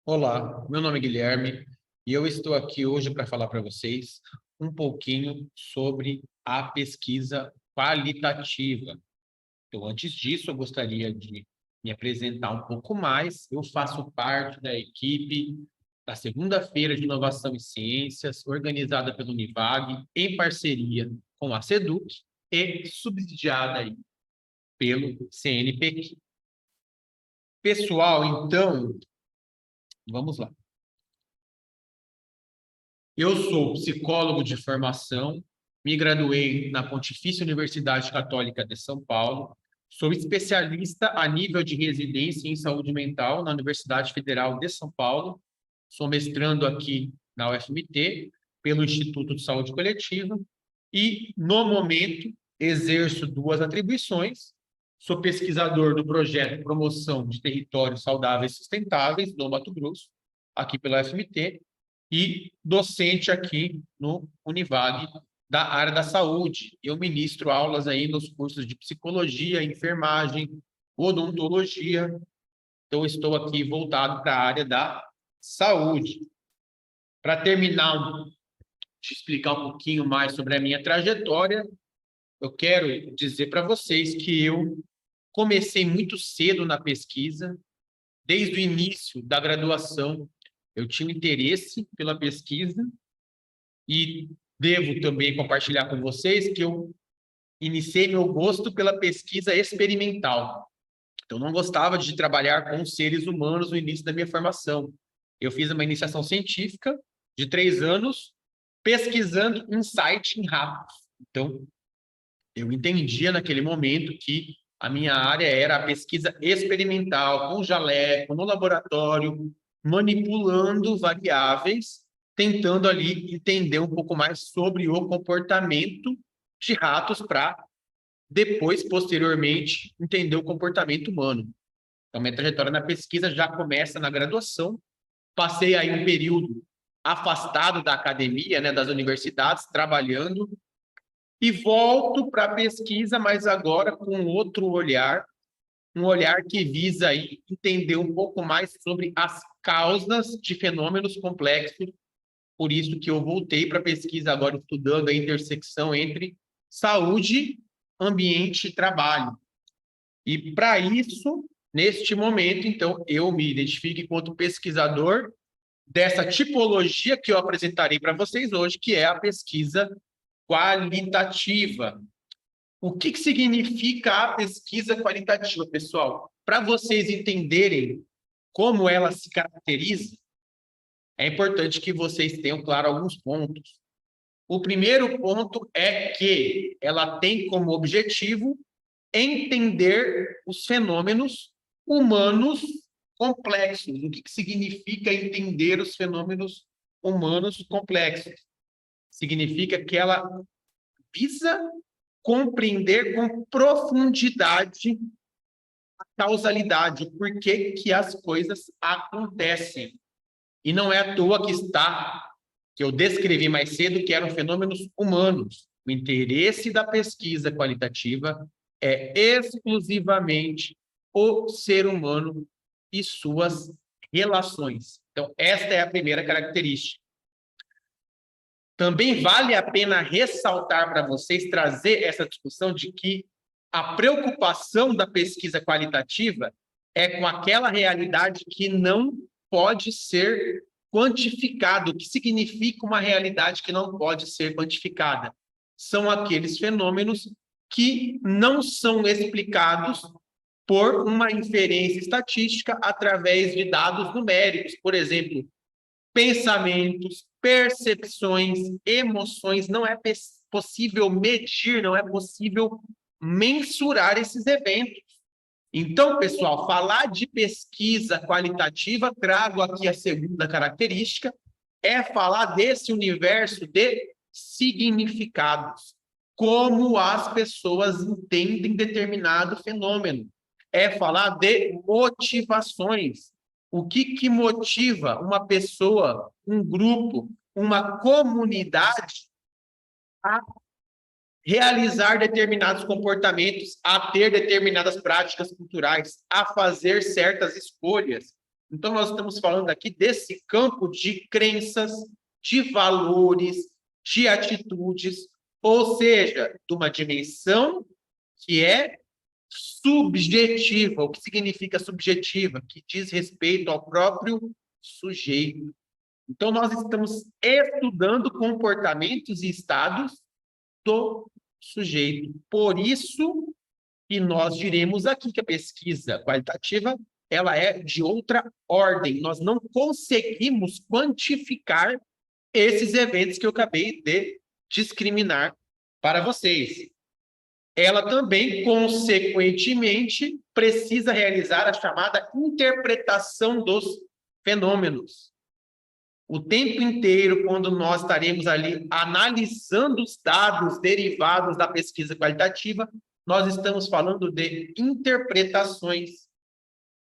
Olá, meu nome é Guilherme e eu estou aqui hoje para falar para vocês um pouquinho sobre a pesquisa qualitativa. Então, antes disso, eu gostaria de me apresentar um pouco mais. Eu faço parte da equipe da Segunda-feira de Inovação e Ciências, organizada pelo Univag, em parceria com a SEDUC e subsidiada aí pelo CNPq. Pessoal, então, vamos lá. Eu sou psicólogo de formação, me graduei na Pontifícia Universidade Católica de São Paulo, sou especialista a nível de residência em saúde mental na Universidade Federal de São Paulo, sou mestrando aqui na UFMT, pelo Instituto de Saúde Coletiva, e, no momento, exerço duas atribuições. Sou pesquisador do projeto Promoção de Territórios Saudáveis e Sustentáveis do Mato Grosso, aqui pela UFMT, e docente aqui no Univag da área da saúde. Eu ministro aulas aí nos cursos de psicologia, enfermagem, odontologia. Então, estou aqui voltado para a área da saúde. Para terminar de explicar um pouquinho mais sobre a minha trajetória, eu quero dizer para vocês que eu comecei muito cedo na pesquisa, desde o início da graduação. Eu tinha interesse pela pesquisa e devo também compartilhar com vocês que eu iniciei meu gosto pela pesquisa experimental. Então, não gostava de trabalhar com seres humanos no início da minha formação. Eu fiz uma iniciação científica de 3 anos, pesquisando insight em ratos. Então, eu entendia naquele momento que a minha área era a pesquisa experimental, com jaleco, no laboratório, manipulando variáveis, tentando ali entender um pouco mais sobre o comportamento de ratos para depois, posteriormente, entender o comportamento humano. Então, minha trajetória na pesquisa já começa na graduação. Passei aí um período afastado da academia, né, das universidades, trabalhando, e volto para a pesquisa, mas agora com outro olhar, um olhar que visa aí entender um pouco mais sobre as causas de fenômenos complexos. Por isso que eu voltei para a pesquisa agora, estudando a intersecção entre saúde, ambiente e trabalho. E para isso, neste momento, então, eu me identifico enquanto pesquisador dessa tipologia que eu apresentarei para vocês hoje, que é a pesquisa qualitativa. O que significa a pesquisa qualitativa, pessoal? Para vocês entenderem como ela se caracteriza, é importante que vocês tenham claro alguns pontos. O primeiro ponto é que ela tem como objetivo entender os fenômenos humanos complexos. O que significa entender os fenômenos humanos complexos? Significa que ela visa compreender com profundidade a causalidade, o porquê que as coisas acontecem. E não é à toa que eu descrevi mais cedo, que eram fenômenos humanos. O interesse da pesquisa qualitativa é exclusivamente o ser humano e suas relações. Então, esta é a primeira característica. Também vale a pena ressaltar para vocês, trazer essa discussão de que a preocupação da pesquisa qualitativa é com aquela realidade que não pode ser quantificada. O que significa uma realidade que não pode ser quantificada? São aqueles fenômenos que não são explicados por uma inferência estatística através de dados numéricos. Por exemplo, pensamentos, percepções, emoções. Não é possível medir, não é possível mensurar esses eventos. Então, pessoal, falar de pesquisa qualitativa, trago aqui a segunda característica, é falar desse universo de significados. Como as pessoas entendem determinado fenômeno. É falar de motivações. O que motiva uma pessoa, um grupo, uma comunidade a realizar determinados comportamentos, a ter determinadas práticas culturais, a fazer certas escolhas. Então, nós estamos falando aqui desse campo de crenças, de valores, de atitudes, ou seja, de uma dimensão que é subjetiva. O que significa subjetiva? Que diz respeito ao próprio sujeito. Então, nós estamos estudando comportamentos e estados do sujeito. Por isso que nós diremos aqui que a pesquisa qualitativa ela é de outra ordem. Nós não conseguimos quantificar esses eventos que eu acabei de discriminar para vocês. Ela também, consequentemente, precisa realizar a chamada interpretação dos fenômenos. O tempo inteiro, quando nós estaremos ali analisando os dados derivados da pesquisa qualitativa, nós estamos falando de interpretações,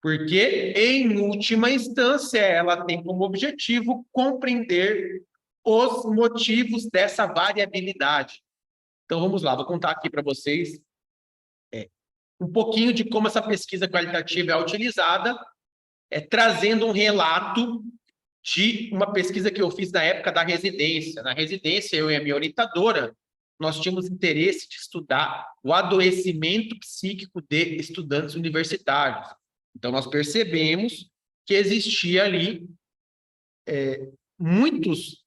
porque, em última instância, ela tem como objetivo compreender os motivos dessa variabilidade. Então, vamos lá, vou contar aqui para vocês um pouquinho de como essa pesquisa qualitativa é utilizada, trazendo um relato de uma pesquisa que eu fiz na época da residência. Na residência, eu e a minha orientadora, nós tínhamos interesse de estudar o adoecimento psíquico de estudantes universitários. Então, nós percebemos que existia ali muitos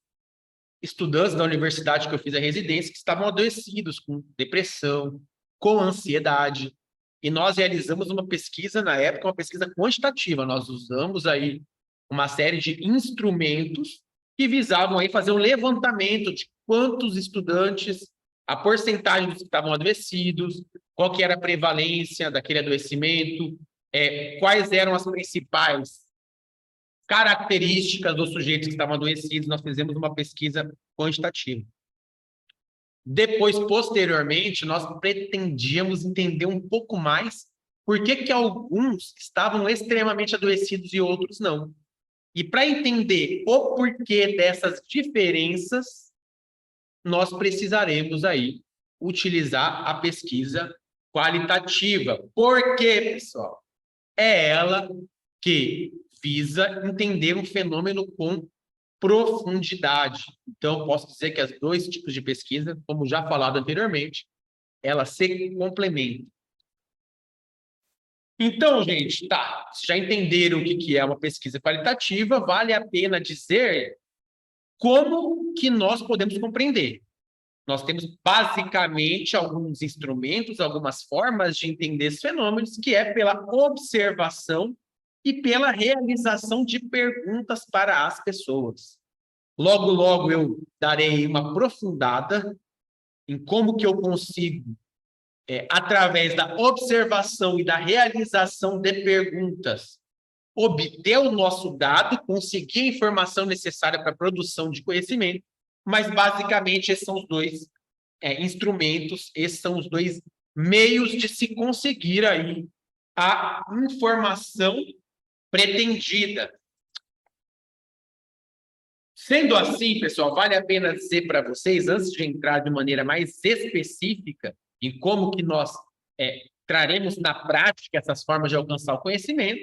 estudantes da universidade que eu fiz a residência que estavam adoecidos com depressão, com ansiedade. E nós realizamos uma pesquisa, na época, uma pesquisa quantitativa. Nós usamos aí uma série de instrumentos que visavam aí fazer um levantamento de quantos estudantes, a porcentagem dos que estavam adoecidos, qual que era a prevalência daquele adoecimento, quais eram as principais características dos sujeitos que estavam adoecidos. Nós fizemos uma pesquisa quantitativa. Depois, posteriormente, nós pretendíamos entender um pouco mais por que alguns estavam extremamente adoecidos e outros não. E para entender o porquê dessas diferenças, nós precisaremos aí utilizar a pesquisa qualitativa. Por quê, pessoal? É ela que visa entender um fenômeno com profundidade. Então, posso dizer que os dois tipos de pesquisa, como já falado anteriormente, elas se complementam. Então, gente, tá, vocês já entenderam o que é uma pesquisa qualitativa, vale a pena dizer como que nós podemos compreender. Nós temos basicamente alguns instrumentos, algumas formas de entender esses fenômenos, que é pela observação e pela realização de perguntas para as pessoas. Logo, logo eu darei uma aprofundada em como que eu consigo, através da observação e da realização de perguntas, obter o nosso dado, conseguir a informação necessária para a produção de conhecimento, mas basicamente esses são os dois instrumentos, esses são os dois meios de se conseguir aí a informação pretendida. Sendo assim, pessoal, vale a pena dizer para vocês, antes de entrar de maneira mais específica em como que nós traremos na prática essas formas de alcançar o conhecimento,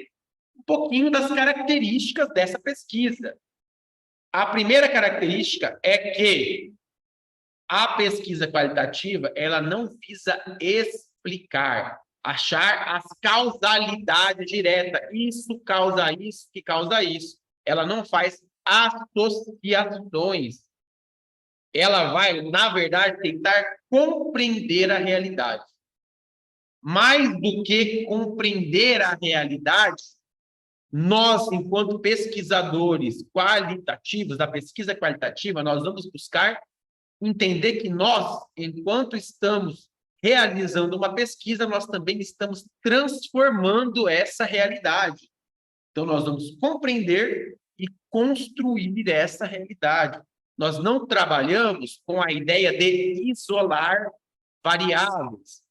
um pouquinho das características dessa pesquisa. A primeira característica é que a pesquisa qualitativa, ela não visa explicar, achar as causalidades diretas. Isso causa isso, que causa isso. Ela não faz associações. Ela vai, na verdade, tentar compreender a realidade. Mais do que compreender a realidade, nós, enquanto pesquisadores qualitativos, da pesquisa qualitativa, nós vamos buscar entender que nós, enquanto estamos realizando uma pesquisa, nós também estamos transformando essa realidade. Então, nós vamos compreender e construir essa realidade. Nós não trabalhamos com a ideia de isolar variáveis,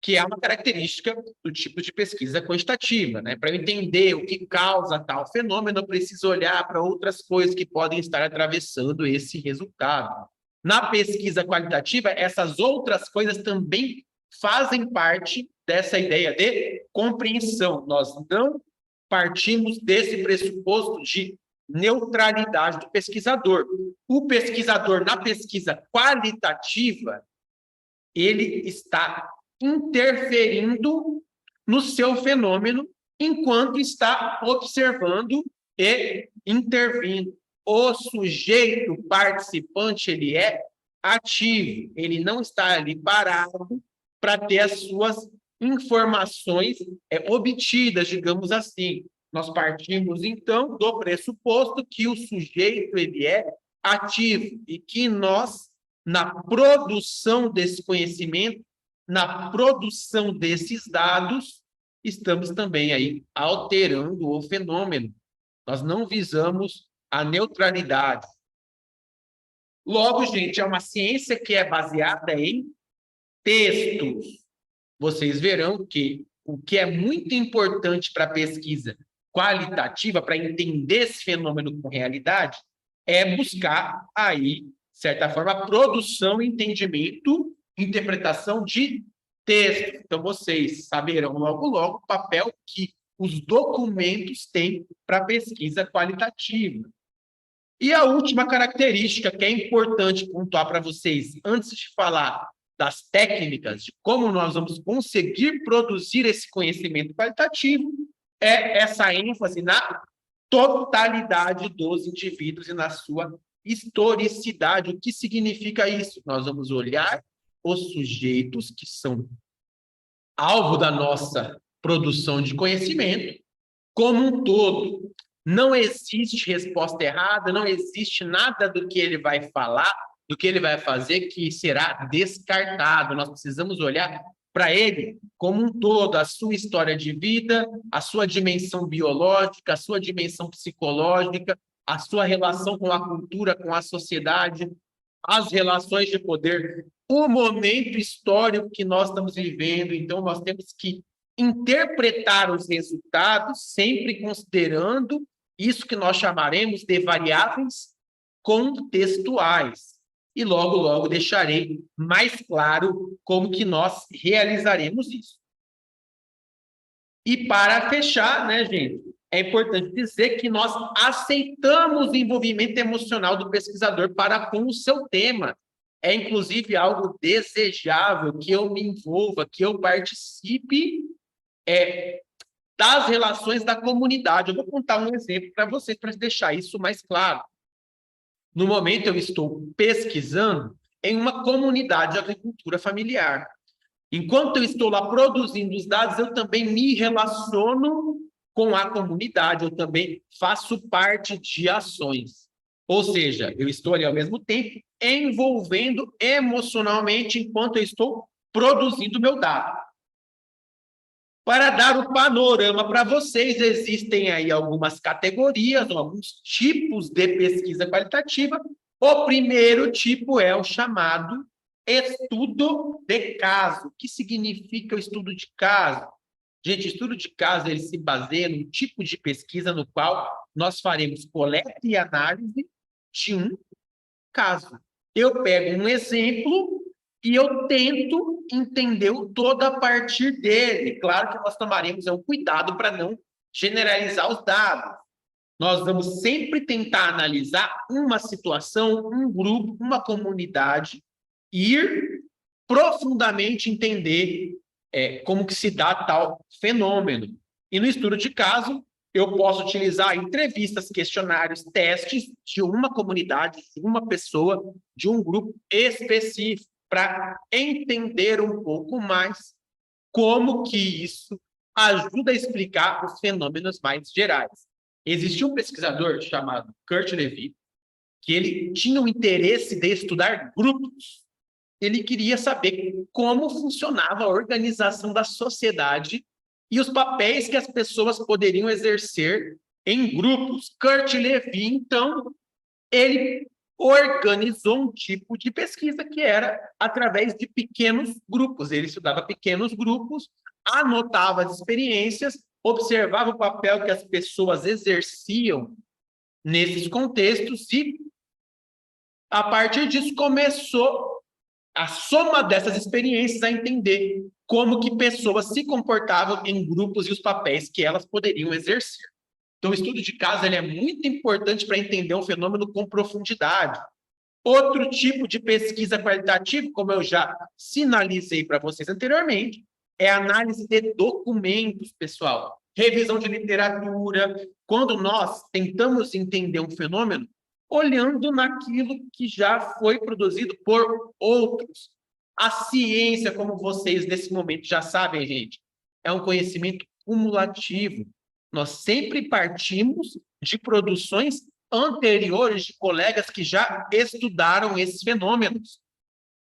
que é uma característica do tipo de pesquisa quantitativa, né? Para eu entender o que causa tal fenômeno, eu preciso olhar para outras coisas que podem estar atravessando esse resultado. Na pesquisa qualitativa, essas outras coisas também fazem parte dessa ideia de compreensão. Nós não partimos desse pressuposto de neutralidade do pesquisador. O pesquisador, na pesquisa qualitativa, ele está interferindo no seu fenômeno enquanto está observando e intervindo. O sujeito participante, ele é ativo, ele não está ali parado para ter as suas informações obtidas, digamos assim. Nós partimos, então, do pressuposto que o sujeito ele é ativo e que nós, na produção desse conhecimento, na produção desses dados, estamos também aí alterando o fenômeno. Nós não visamos a neutralidade. Logo, gente, é uma ciência que é baseada em textos. Vocês verão que o que é muito importante para a pesquisa qualitativa, para entender esse fenômeno com realidade, é buscar aí, de certa forma, produção, entendimento, interpretação de texto. Então, vocês saberão logo, logo o papel que os documentos têm para a pesquisa qualitativa. E a última característica que é importante pontuar para vocês, antes de falar das técnicas, de como nós vamos conseguir produzir esse conhecimento qualitativo, é essa ênfase na totalidade dos indivíduos e na sua historicidade. O que significa isso? Nós vamos olhar os sujeitos que são alvo da nossa produção de conhecimento como um todo. Não existe resposta errada, não existe nada do que ele vai falar, do que ele vai fazer que será descartado. Nós precisamos olhar para ele como um todo, a sua história de vida, a sua dimensão biológica, a sua dimensão psicológica, a sua relação com a cultura, com a sociedade, as relações de poder, o momento histórico que nós estamos vivendo. Então, nós temos que interpretar os resultados sempre considerando isso que nós chamaremos de variáveis contextuais. E logo, logo deixarei mais claro como que nós realizaremos isso. E para fechar, né, gente, é importante dizer que nós aceitamos o envolvimento emocional do pesquisador para com o seu tema. É, inclusive, algo desejável que eu me envolva, que eu participe das relações da comunidade. Eu vou contar um exemplo para vocês, para deixar isso mais claro. No momento, eu estou pesquisando em uma comunidade de agricultura familiar. Enquanto eu estou lá produzindo os dados, eu também me relaciono com a comunidade, eu também faço parte de ações. Ou seja, eu estou ali ao mesmo tempo envolvendo emocionalmente enquanto eu estou produzindo o meu dado. Para dar o panorama para vocês, existem aí algumas categorias, alguns tipos de pesquisa qualitativa. O primeiro tipo é o chamado estudo de caso. O que significa o estudo de caso? Gente, estudo de caso ele se baseia num tipo de pesquisa no qual nós faremos coleta e análise de um caso. Eu pego um exemplo e eu tento entender o todo a partir dele. Claro que nós tomaremos um cuidado para não generalizar os dados. Nós vamos sempre tentar analisar uma situação, um grupo, uma comunidade, e ir profundamente entender como que se dá tal fenômeno. E no estudo de caso, eu posso utilizar entrevistas, questionários, testes de uma comunidade, de uma pessoa, de um grupo específico, para entender um pouco mais como que isso ajuda a explicar os fenômenos mais gerais. Existiu um pesquisador chamado Kurt Lewin, que ele tinha o interesse de estudar grupos. Ele queria saber como funcionava a organização da sociedade e os papéis que as pessoas poderiam exercer em grupos. Kurt Lewin, então, ele organizou um tipo de pesquisa que era através de pequenos grupos. Ele estudava pequenos grupos, anotava as experiências, observava o papel que as pessoas exerciam nesses contextos e, a partir disso, começou a soma dessas experiências a entender como que pessoas se comportavam em grupos e os papéis que elas poderiam exercer. Então, o estudo de caso ele é muito importante para entender um fenômeno com profundidade. Outro tipo de pesquisa qualitativa, como eu já sinalizei para vocês anteriormente, é a análise de documentos, pessoal. Revisão de literatura, quando nós tentamos entender um fenômeno, olhando naquilo que já foi produzido por outros. A ciência, como vocês nesse momento já sabem, gente, é um conhecimento cumulativo. Nós sempre partimos de produções anteriores de colegas que já estudaram esses fenômenos.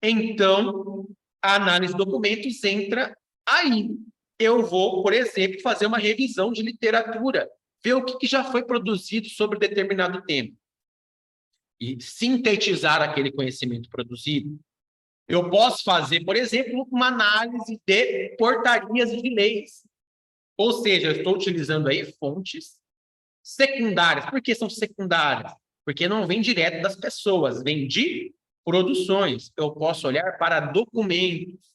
Então, a análise de documentos entra aí. Eu vou, por exemplo, fazer uma revisão de literatura, ver o que já foi produzido sobre determinado tema e sintetizar aquele conhecimento produzido. Eu posso fazer, por exemplo, uma análise de portarias de leis. Ou seja, eu estou utilizando aí fontes secundárias. Por que são secundárias? Porque não vem direto das pessoas, vem de produções. Eu posso olhar para documentos.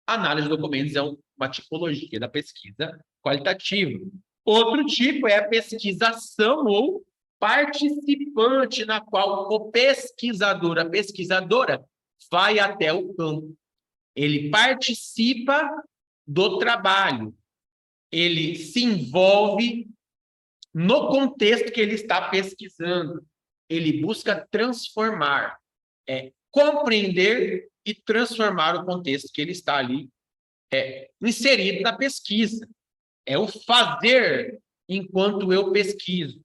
A análise de documentos é uma tipologia da pesquisa qualitativa. Outro tipo é a pesquisação ou participante, na qual o pesquisador, a pesquisadora, vai até o campo. Ele participa do trabalho. Ele se envolve no contexto que ele está pesquisando. Ele busca transformar, compreender e transformar o contexto que ele está ali inserido na pesquisa. É o fazer enquanto eu pesquiso.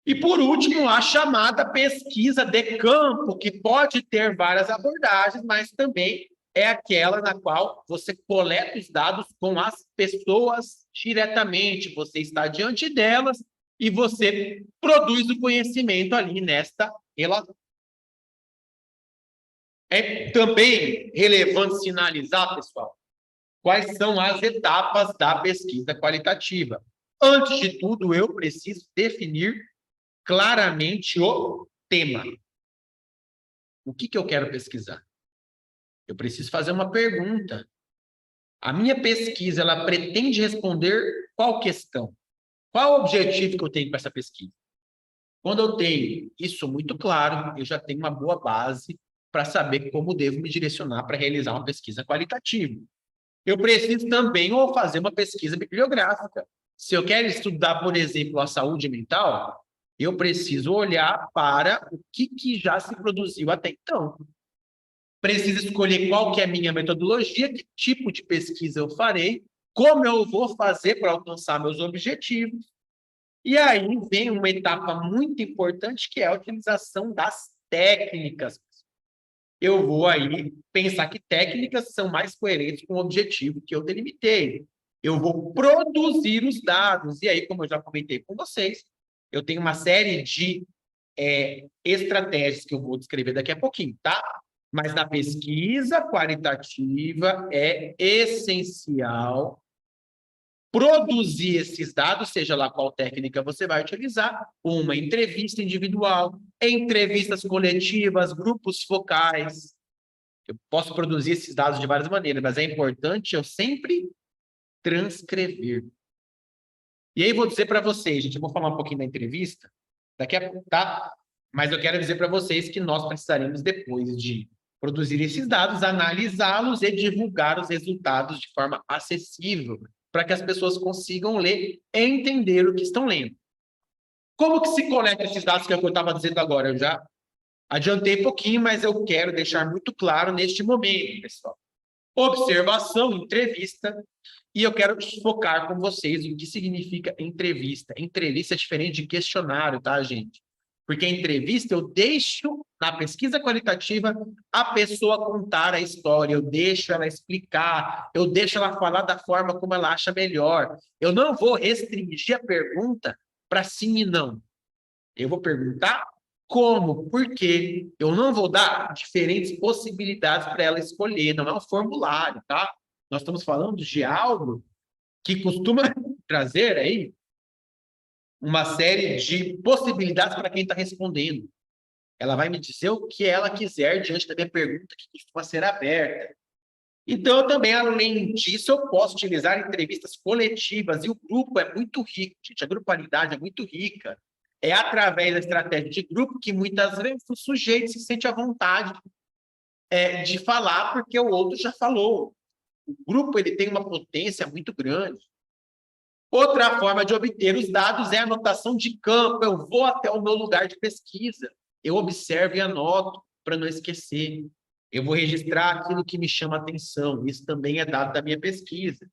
E, por último, a chamada pesquisa de campo, que pode ter várias abordagens, mas também é aquela na qual você coleta os dados com as pessoas diretamente. Você está diante delas e você produz o conhecimento ali nesta relação. É também relevante sinalizar, pessoal, quais são as etapas da pesquisa qualitativa. Antes de tudo, eu preciso definir claramente o tema. O que eu quero pesquisar? Eu preciso fazer uma pergunta. A minha pesquisa, ela pretende responder qual questão? Qual o objetivo que eu tenho com essa pesquisa? Quando eu tenho isso muito claro, eu já tenho uma boa base para saber como devo me direcionar para realizar uma pesquisa qualitativa. Eu preciso também ou fazer uma pesquisa bibliográfica. Se eu quero estudar, por exemplo, a saúde mental, eu preciso olhar para o que já se produziu até então. Preciso escolher qual que é a minha metodologia, que tipo de pesquisa eu farei, como eu vou fazer para alcançar meus objetivos. E aí vem uma etapa muito importante, que é a utilização das técnicas. Eu vou aí pensar que técnicas são mais coerentes com o objetivo que eu delimitei. Eu vou produzir os dados. E aí, como eu já comentei com vocês, eu tenho uma série de estratégias que eu vou descrever daqui a pouquinho, tá? Mas na pesquisa qualitativa é essencial produzir esses dados, seja lá qual técnica você vai utilizar, uma entrevista individual, entrevistas coletivas, grupos focais. Eu posso produzir esses dados de várias maneiras, mas é importante eu sempre transcrever. E aí vou dizer para vocês, gente, eu vou falar um pouquinho da entrevista daqui a pouco, tá? Mas eu quero dizer para vocês que nós precisaremos, depois de produzir esses dados, analisá-los e divulgar os resultados de forma acessível, para que as pessoas consigam ler e entender o que estão lendo. Como que se coleta esses dados que eu estava dizendo agora? Eu já adiantei um pouquinho, mas eu quero deixar muito claro neste momento, pessoal. Observação, entrevista, e eu quero focar com vocês o que significa entrevista. Entrevista é diferente de questionário, tá, gente? Porque a entrevista eu deixo, na pesquisa qualitativa, a pessoa contar a história, eu deixo ela explicar, eu deixo ela falar da forma como ela acha melhor. Eu não vou restringir a pergunta para sim e não. Eu vou perguntar Como? Porque eu não vou dar diferentes possibilidades para ela escolher, não é um formulário, tá? Nós estamos falando de algo que costuma trazer aí uma série de possibilidades para quem está respondendo. Ela vai me dizer o que ela quiser diante da minha pergunta, que costuma ser aberta. Então, também, além disso, eu posso utilizar entrevistas coletivas, e o grupo é muito rico, gente, a grupalidade é muito rica. É através da estratégia de grupo que, muitas vezes, o sujeito se sente à vontade de falar, porque o outro já falou. O grupo ele tem uma potência muito grande. Outra forma de obter os dados é a anotação de campo. Eu vou até o meu lugar de pesquisa, eu observo e anoto para não esquecer. Eu vou registrar aquilo que me chama a atenção. Isso também é dado da minha pesquisa.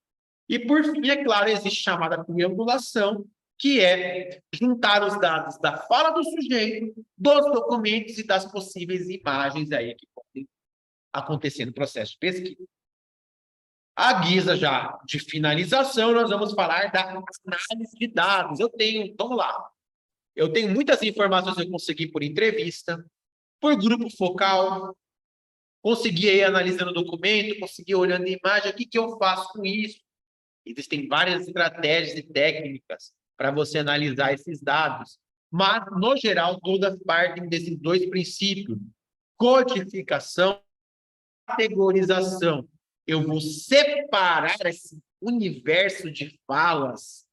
E, por fim, é claro, existe chamada triangulação, que é juntar os dados da fala do sujeito, dos documentos e das possíveis imagens aí que podem acontecer no processo de pesquisa. À guisa já de finalização, nós vamos falar da análise de dados. Vamos lá, eu tenho muitas informações que eu consegui por entrevista, por grupo focal, consegui aí analisando o documento, consegui olhando a imagem, o que eu faço com isso? Existem várias estratégias e técnicas para você analisar esses dados, mas, no geral, todas partem desses dois princípios: codificação e categorização. Eu vou separar esse universo de falas,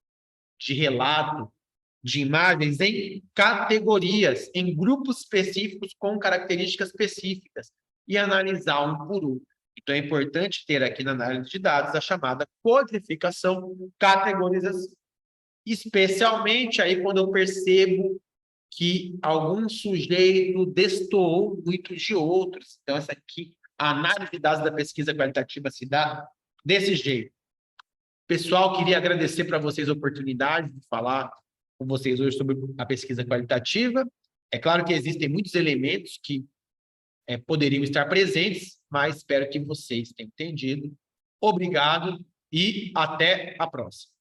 de relato, de imagens em categorias, em grupos específicos com características específicas e analisar um por um. Então, é importante ter aqui na análise de dados a chamada codificação, categorização, especialmente aí quando eu percebo que algum sujeito destoou muito de outros. Então, essa aqui, a análise de dados da pesquisa qualitativa se dá desse jeito. Pessoal, queria agradecer para vocês a oportunidade de falar com vocês hoje sobre a pesquisa qualitativa. É claro que existem muitos elementos que poderiam estar presentes, mas espero que vocês tenham entendido. Obrigado e até a próxima.